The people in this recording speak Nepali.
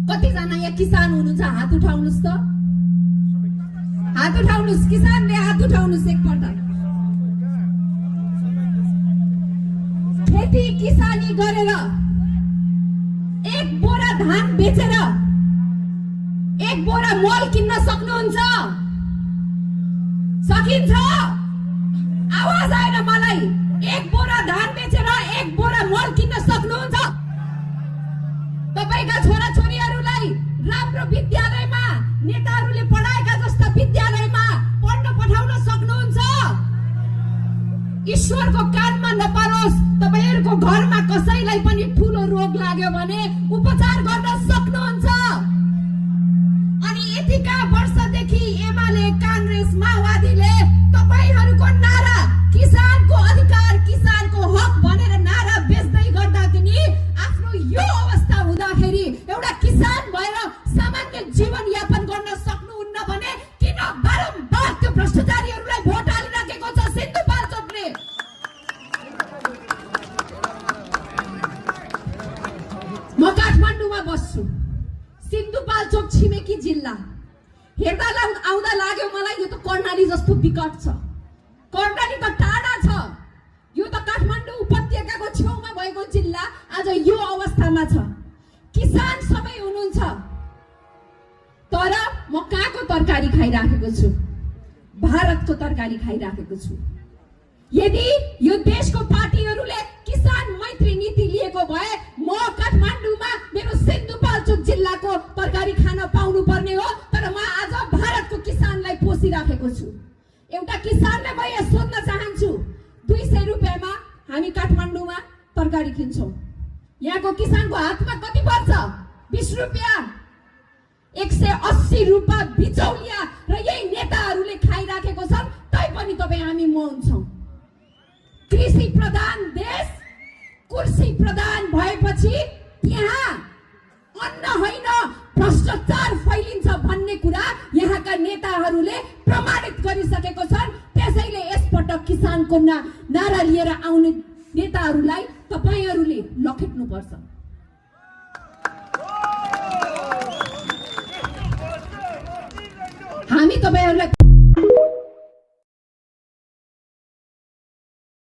कतिजना यहाँ किसान हुनुहुन्छ? हात उठाउनुस् त, हात उठाउनुस्। किसानले हात उठाउनुस् एकपल्ट। खेती किसानी गरेर एक बोरा धान बेचेर एक बोरा मल किन्न सक्नुहुन्छ? सकिन्छ? आवाज आएन मलाई। एक बोरा धान बेचेर एक बोरा मल किन्न सक्नुहुन्छ? तपाईका छोराछोरीहरूलाई राम्रो विद्यालयमा, नेताहरूले पढाएका जस्ता विद्यालयमा पढ्न पठाउन सक्नुहुन्छ? ईश्वरको कानमा नपरोस्, तपाईहरुको घरमा कसैलाई पनि ठूलो रोग लाग्यो भने उपचार गर्न सक्नुहुन्छ? अनि यतिका वर्षदेखि एमाले, कांग्रेस, माओवादीले तपाईहरुको नारा किसानको अधिकार, किसानको हक भनेर नारा बेच्दै गर्दा पनि आफ्नो यो अवस्था हुँदाखेरि एउटा किसान भएर सामान्य जीवन यापन गर्न सक्नुहुन्न भने किन बारम्बार त्यो भ्रष्टाचारीहरूलाई भोट हालिराखेको छ सिन्धुपाल्चोकले? म काठमाडौँमा बस्छु। सिन्धुपाल्चोक छिमेकी जिल्ला। हेर्दा आउँदा लाग्यो मलाई यो त कर्णाली जस्तो विकट छ। कर्णाली त टाढा छ, यो त काठमाडौँ उपत्यकाको छेउमा भएको जिल्ला आज यो अवस्थामा छ। किसान सबै हुनुहुन्छ, तर म कहाँको तरकारी खाइराखेको छु? भारतको तरकारी खाइराखेको छु। यदि यो देशको पार्टीहरूले किसान मैत्री नीति लिएको भए म काठमाडौँमा मेरो सिन्धुपाल्चोक जिल्लाको तरकारी खान पाउनु पर्ने हो, तर म आज भारतको किसानलाई पोसिराखेको छु। एउटा किसानले म यहाँ सोध्न चाहन्छु, 200 रुपैयाँमा हामी काठमाडौँमा तरकारी किन्छौँ। यहाँको किसानको हातमा कति पर्छ? 20 रुपैयाँ। 180 रुपैयाँ बिचौलिया र यही नेताहरूले खाइराखेको छन्, तैपनि तपाईँ हामी मौन छौँ। कृषि प्रधान देश, कुर्सी प्रधान भएपछि यहाँ अन्न होइन भ्रष्टाचार फैलिन्छ भन्ने कुरा यहाँका नेताहरूले प्रमाणित गरिसकेको छन्। त्यसैले यसपटक किसानको नारा लिएर आउने नेताहरूलाई तपाईहरूले लखेट्नुपर्छ। हामी तपाईहरूलाई